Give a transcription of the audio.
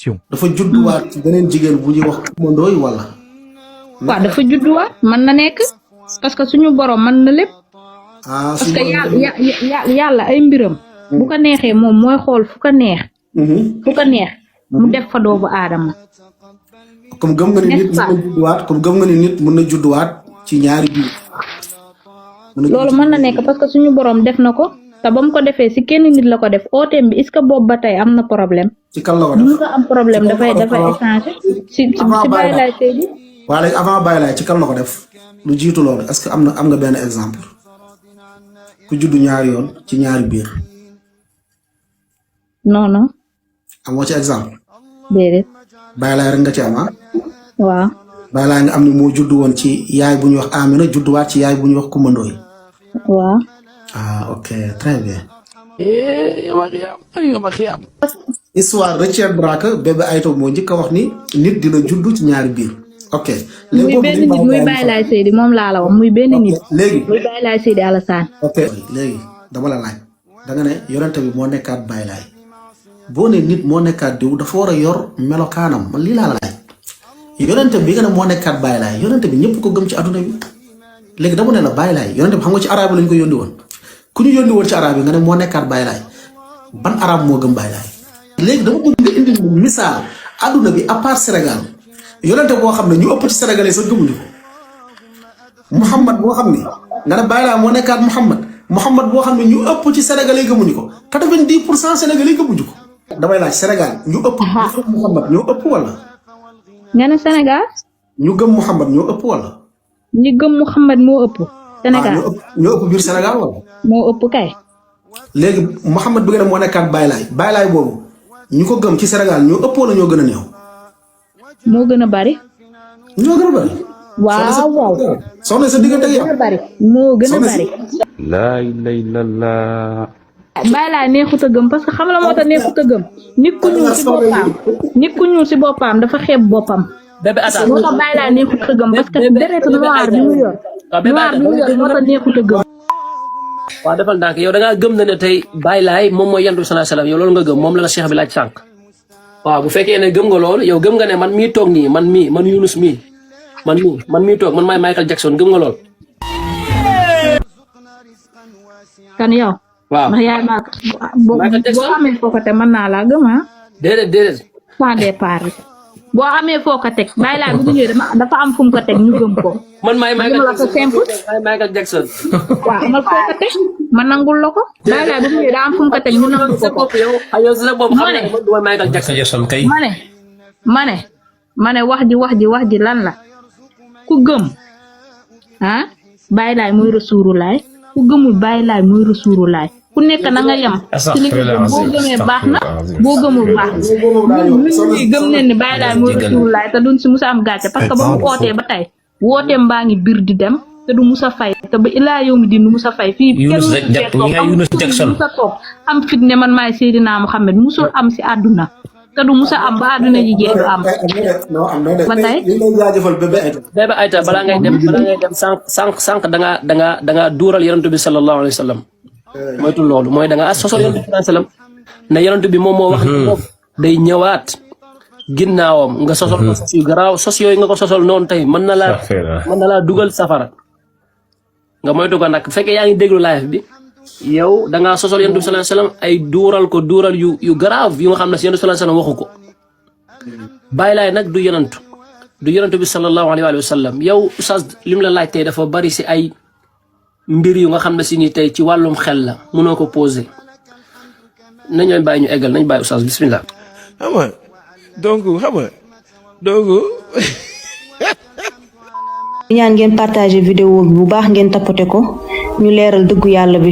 information. dafa judduwaat ci beneen jigéen bu ñuy wax kumandooy wala. waaw dafa judduwaat mën na nekk parce que suñu borom mën na lépp. parce que yàlla ay mbiram. bu ko neexee moom mooy xool fu ko neex. fu ko neex mu def fa doomu aadama. comme gëm nga ni nit mën na judduwaat comme gëm nga ni nit mën na judduwaat ci ñaari biir. loolu mën na nekk parce que suñu borom def na ko te ba mu ko defee si kenn nit la ko def ooteem bi est-ce que boobu ba tey am na problème. ci kan la ko def mu nga am problème dafay échanger. si Baye Laye Seydi. waaw léegi avant Baye Laye ci kan la ko def lu jiitu loolu est-ce que am nga benn exemple ku juddu ñaari yoon ci ñaari biir. non. amoo ci exemple. déedéet. Baye Laye rek nga ci am ah. waaw. Baye Laye nga am ni moo juddu woon ci yaay bu ñuy wax Amina judduwaat ci yaay bu ñuy wax Kumandooy. waaw. ah ok très bien. histoire Richard Braque Bébé Aïto moo njëkk a wax ni nit dina juddu ci ñaari biir. ok léegi muy benn nit muy Baye Laye Seydi moom laa la wax muy benn nit. léegi muy Baye Laye Seydi Alassane. ok léegi dama la laaj da nga ne yonente bi moo nekkaat Baye Laye boo ne nit moo nekkaat diw dafa war a yor melokaanam man lii laa la laaj yonente bi nga ne moo nekkaat Baye Laye yonente bi ñëpp ko gëm ci adduna bi léegi dama ne la Baye Laye yonente bi xam nga ci arabe lañ ko yónni woon ku ñu yónni woon ci arabe yi nga ne moo nekkaat Baye Laye ban arabe moo gëm Baye Laye léegi dama bëgg nga indi misaal adduna bi à part Sénégal yonente boo xam ne ñu ëpp ci Sénégalais sax gëmuñu ko Mouhamad boo xam ne nga ne Baye Laye moo nekkaat Mouhamad boo xam ne ñu ëpp ci Sénégalais gëmuñu ko 90% Sénégalais gëmuñu ko damay laaj Sénégal ñu ëpp Mouhamad ñoo ëpp wala nga ne Sénégal ñu gëm Mouhamad ñoo ëpp wala ñi gëm Mouhamad moo ëpp Sénégal ñoo ëpp biir Sénégal wala moo ëpp kay léegi Mouhamad bi nga ne moo nekkaat Baye Laye boobu ñu ko gëm ci Sénégal ñoo ëpp wala ñoo gën a néew moo gën a bari ñoo gën a bari waaw soxna sa diggante ak yow moo gën a bari laa ilaaha illallaah Baye Laye neexut a gëm parce que xam la moo tax neexut a gëm nit ku ñuul si boppam dafa xeeb boppam moo tax Baye Laye neexut a gëm parce que deret noir bi mu yor moo tax neexut a gëm. waaw defal ndànk yow da ngaa gëm na ne tey Baye Laye moom mooy Yonent bi sallallahu alayhi wasallam yow loolu nga gëm moom la Cheikh bi laaj sànq waaw bu fekkee ne gëm nga loolu yow gëm nga ne man mii toog nii man Yunus mii man mii toog man maay Michael Jackson gëm nga lool. kan yow. waaw ndax yaay maa boo amee foo ko teg mën naa laa gëm ah. déedéet. point départ rek boo amee foo ko teg Baye Laye bu ñëwee dafa am fu mu ko teg ñu gëm ko. man maay Michael Jackson. waaw amal foo ko teg ma nangul la ko. Baye Laye bu ñëwee daa am fu mu ko teg ñu nangul ko. yow sa bopp xam nga man du ma Michael Jackson kay. ma ne wax ji lan la ku gëm ah Baye Laye mooy Rasulullah ku gëmul Baye Laye mooy Rasulullah ku nekk na nga yem ci li boo gëmee baax na boo gëmul baax na ñun gëm nañ ne Baye Laye mooy Rasulullah te duñ si musa am gàcce parce que ba mu ootee ba tey wooteem baa ngi biir di dem te du musa fay te ba ilaa yow mi di du musa fay fii kenn musa toog am fit ne man maay Seydina Muhammad musul am si àdduna te du musa am ba àdduna ji jeex am ba tey Bébé Aïta balaa ngay dem sànq da nga duural Yonent bi sallallahu alayhi wa sallam moytu loolu mooy da nga sosol Yonent bi sallallahu alayhi wa sallam ne Yonent bi moom moo wax day ñëwaat ginnaawam nga sosol ko sos yu garaaw sos yooyu nga ko sosol noonu tey mën na laa dugal safara nga moytu ko nag bu fekkee yaa ngi déglu live bi yow da ngaa sosol Yonent bi sallallahu alayhi wa sallam ay duural yu garaaw yu nga xam ne si Yonent bi sallallahu alayhi wa sallam waxu ko Baye Laye nag du Yonent bi sallallahu alayhi wa sallam yow oustaz lim la laaj tey dafa bari si ay mbir yu nga xam ne si ni tey ci wàllum xel la mënoo ko posé nañu bàyyi ñu eggal nañ bàyyi oustaz bismillah. xam nga donc ñaan ngeen partager vidéo bi bu baax ngeen tapoter ko ñu leeral dëggu yàlla bi